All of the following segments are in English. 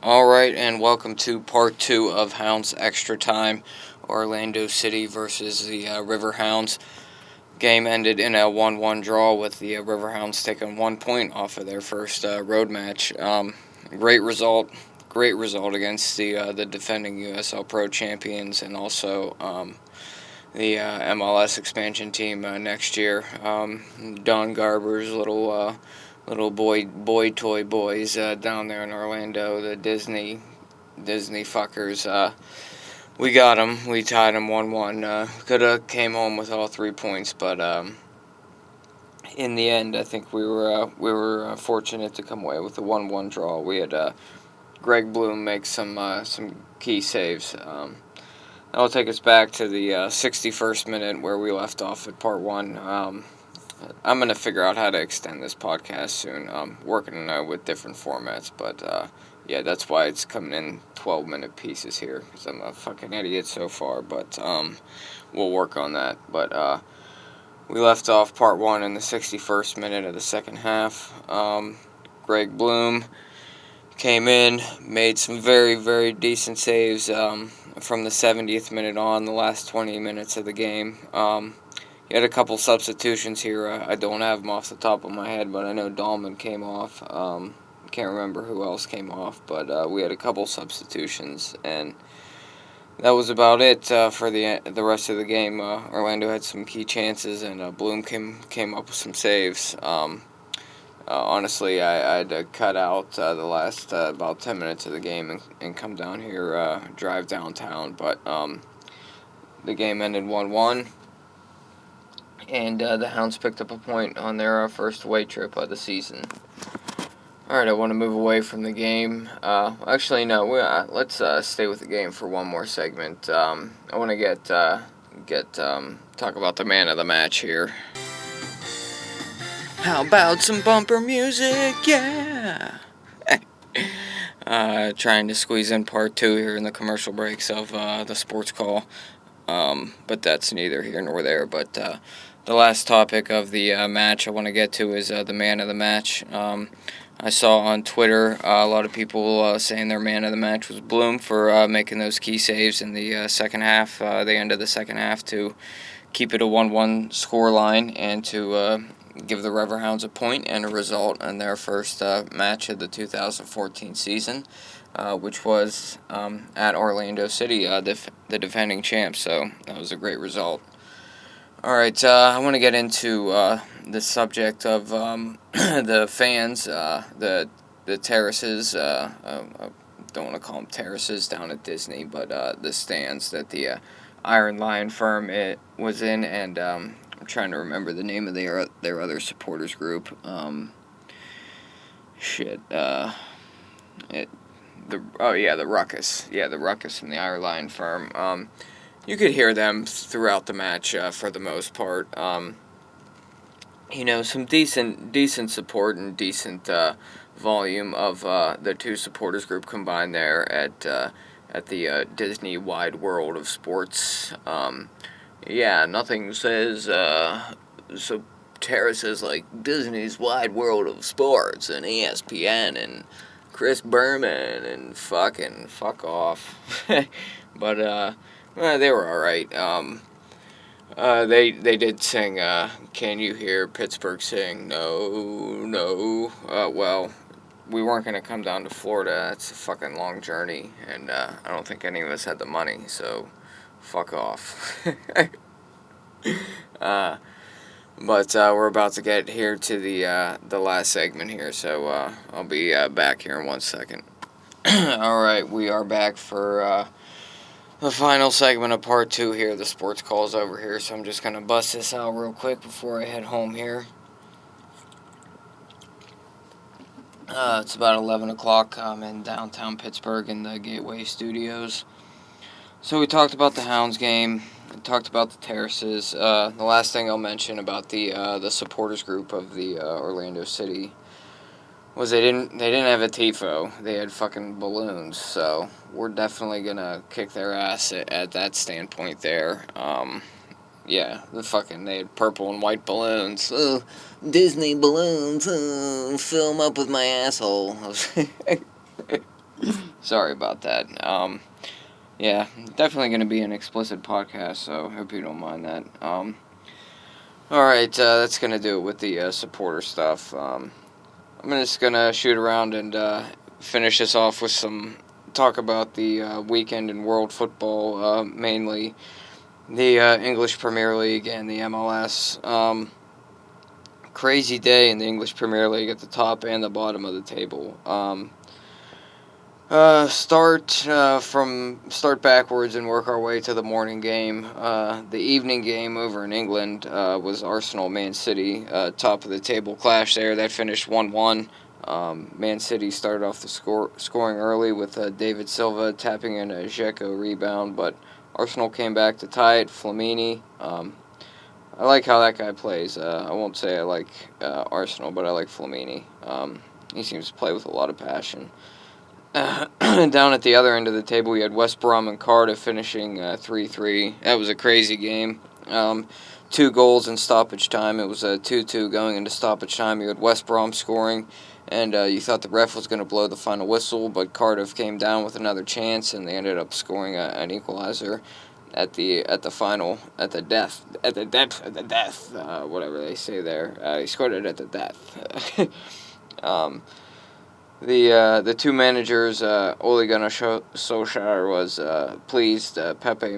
Alright, and welcome to part 2 of Hounds Extra Time. Orlando City versus the River Hounds. Game ended in a 1-1 draw with the River Hounds taking 1 point off of their first road match. Great result against the defending USL Pro champions and also the MLS expansion team next year. Don Garber's little boy toy boys down there in Orlando, the Disney fuckers. We got them. We tied them 1-1. Could have came home with all 3 points, but in the end, I think we were fortunate to come away with a 1-1 draw. We had Greg Bloom make some key saves. That'll take us back to the 61st minute where we left off at part 1. I'm going to figure out how to extend this podcast soon. Working with different formats, but yeah, that's why it's coming in 12-minute pieces here, because I'm a fucking idiot so far, but we'll work on that. But we left off part 1 in the 61st minute of the second half. Greg Bloom came in, made some very, very decent saves from the 70th minute on, the last 20 minutes of the game. He had a couple substitutions here. I don't have them off the top of my head, but I know Dahlman came off. Can't remember who else came off, but we had a couple substitutions, and that was about it for the rest of the game. Orlando had some key chances, and Bloom came up with some saves. Honestly, I had to cut out the last about 10 minutes of the game and come down here, drive downtown, but the game ended 1-1. And the Hounds picked up a point on their first away trip of the season. Alright, I want to move away from the game. Actually, no, let's stay with the game for one more segment. I want to talk about the man of the match here. How about some bumper music? Yeah! Trying to squeeze in part 2 here in the commercial breaks of the sports call. But that's neither here nor there. But the last topic of the match I want to get to is the man of the match. I saw on Twitter a lot of people saying their man of the match was Bloom for making those key saves in the second half, the end of the second half, to keep it a 1-1 scoreline and to give the River Hounds a point and a result in their first match of the 2014 season. Which was at Orlando City, the defending champs, so that was a great result. Alright, I want to get into the subject of the fans, the Terraces, I don't want to call them Terraces down at Disney, but the stands that the Iron Lion firm was in, and I'm trying to remember the name of their other supporters group. The Ruckus. Yeah, the Ruckus from the Iron Lion firm. You could hear them throughout the match for the most part. Some decent support and decent volume of the two supporters group combined there at the Disney Wide World of Sports. Nothing says so Terraces like Disney's Wide World of Sports and ESPN and Chris Berman and fucking fuck off. But they were alright. They did sing Can You Hear Pittsburgh Sing? No. Well, we weren't going to come down to Florida. It's a fucking long journey, and I don't think any of us had the money, so fuck off. But we're about to get here to the last segment here, so I'll be back here in 1 second. Alright, we are back for the final segment of part 2 here. The sports call's over here, so I'm just going to bust this out real quick before I head home here. It's about 11 o'clock. I'm in downtown Pittsburgh in the Gateway Studios. So we talked about the Hounds game. We talked about the Terraces. The last thing I'll mention about the supporters group of the Orlando City was they didn't have a tifo. They had fucking balloons. So we're definitely gonna kick their ass at that standpoint there. They had purple and white balloons. Disney balloons. Fill them up with my asshole. Sorry about that. Yeah, definitely going to be an explicit podcast, so hope you don't mind that. Alright, that's going to do it with the supporter stuff. I'm just going to shoot around and finish this off with some talk about the weekend in world football, mainly the English Premier League and the MLS. Crazy day in the English Premier League at the top and the bottom of the table. Start backwards and work our way to the morning game. The evening game over in England was Arsenal Man City, top of the table clash there. That finished 1-1. Man City started off the scoring early with David Silva tapping in a Dzeko rebound, but Arsenal came back to tie it. Flamini. I like how that guy plays. I won't say I like Arsenal, but I like Flamini. He seems to play with a lot of passion. Down at the other end of the table, we had West Brom and Cardiff finishing 3-3. That was a crazy game. 2 goals in stoppage time. It was a 2-2 going into stoppage time. You had West Brom scoring, and you thought the ref was going to blow the final whistle, but Cardiff came down with another chance, and they ended up scoring an equalizer at the death, whatever they say there. He scored it at the death. The two managers, Ole Gunnar Solskjaer was pleased. Pepe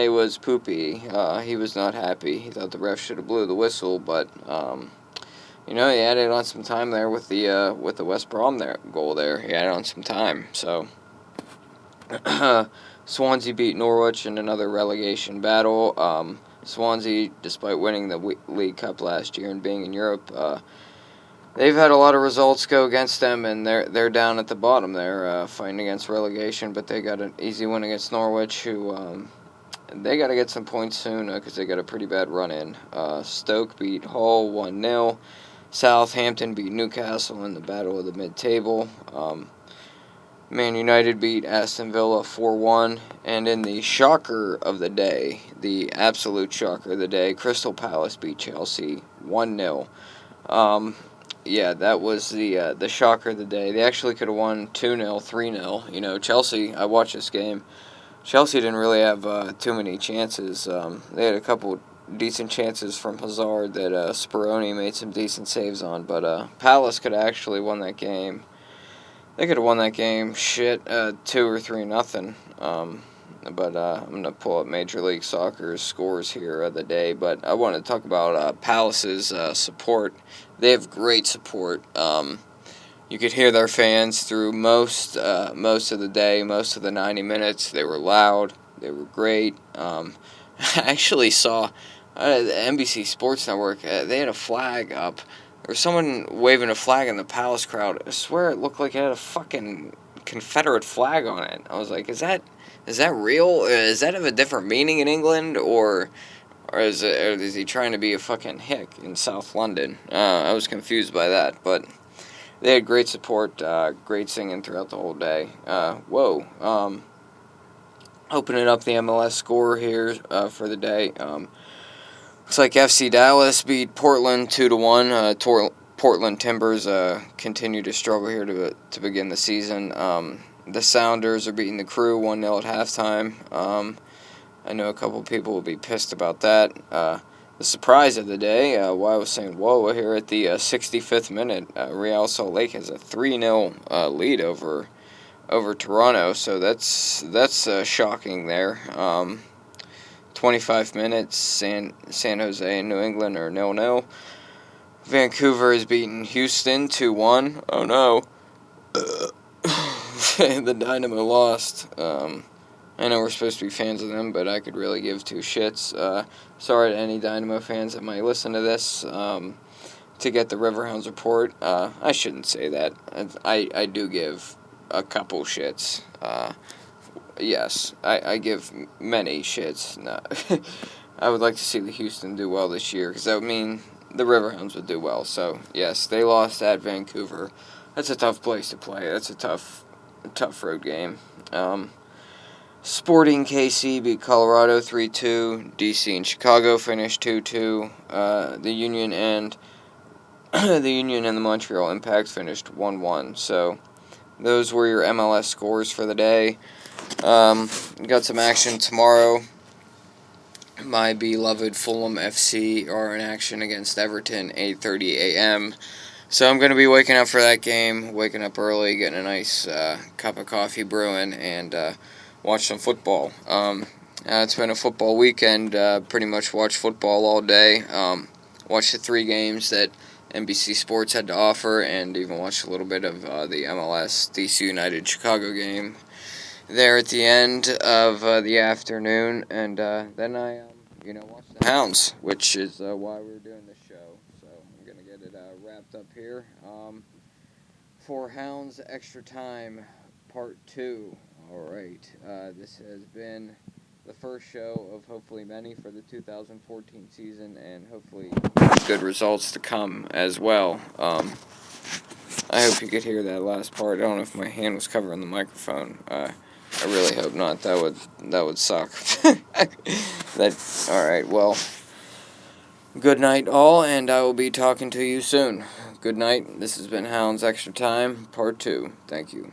was poopy. He was not happy. He thought the ref should have blew the whistle, but he added on some time there with the West Brom goal there. He added on some time. So Swansea beat Norwich in another relegation battle. Swansea, despite winning the League Cup last year and being in Europe, they've had a lot of results go against them, and they're down at the bottom. They're fighting against relegation, but they got an easy win against Norwich, who they got to get some points soon because they got a pretty bad run in. Stoke beat Hull 1-0. Southampton beat Newcastle in the battle of the mid-table. Man United beat Aston Villa 4-1. And in the shocker of the day, the absolute shocker of the day, Crystal Palace beat Chelsea 1-0. Yeah, that was the shocker of the day. They actually could have won 2-0, 3-0. Chelsea, I watched this game. Chelsea didn't really have too many chances. They had a couple decent chances from Hazard that Speroni made some decent saves on, but Palace could have actually won that game. They could have won that game, 2 or 3-0. But I'm going to pull up Major League Soccer's scores here of the day. But I want to talk about Palace's support. They have great support. You could hear their fans through most of the day, most of the 90 minutes. They were loud. They were great. I actually saw the NBC Sports Network. They had a flag up. There was someone waving a flag in the Palace crowd. I swear it looked like it had a fucking Confederate flag on it. I was like, is that real? Is that of a different meaning in England, or is he trying to be a fucking hick in South London? I was confused by that, but they had great support, great singing throughout the whole day. Opening up the MLS score here for the day. Looks like FC Dallas beat Portland 2-1. Portland Timbers continue to struggle here to begin the season. The Sounders are beating the Crew 1-0 at halftime. I know a couple people will be pissed about that. The surprise of the day, why I was saying whoa here at the 65th minute, Real Salt Lake has a 3-0 lead over Toronto, so that's shocking there. 25 minutes, San Jose and New England are 0-0. Vancouver has beaten Houston 2-1. Oh no. The Dynamo lost. I know we're supposed to be fans of them, but I could really give two shits. Sorry to any Dynamo fans that might listen to this. To get the Riverhounds report, I shouldn't say that. I do give a couple shits. Yes, I give many shits. No. I would like to see the Houston do well this year, because that would mean the Riverhounds would do well. So, yes, they lost at Vancouver. That's a tough place to play. That's a tough road game. Sporting KC beat Colorado 3-2. DC and Chicago finished 2-2. The Union and the Montreal Impact finished 1-1. So, those were your MLS scores for the day. Got some action tomorrow. My beloved Fulham FC are in action against Everton, 8:30 a.m. So I'm going to be waking up for that game, waking up early, getting a nice cup of coffee brewing, and watch some football. It's been a football weekend. Pretty much watched football all day. Watched the 3 games that NBC Sports had to offer, and even watched a little bit of the MLS DC United Chicago game there at the end of the afternoon, and then I watched the Hounds, which is why we're doing this show. So I'm gonna get it wrapped up here for Hounds Extra Time Part 2. All right, this has been the first show of hopefully many for the 2014 season, and hopefully good results to come as well. I hope you could hear that last part. I don't know if my hand was covering the microphone. I really hope not. That would suck. All right. Well, good night, all, and I will be talking to you soon. Good night. This has been Hounds Extra Time Part 2. Thank you.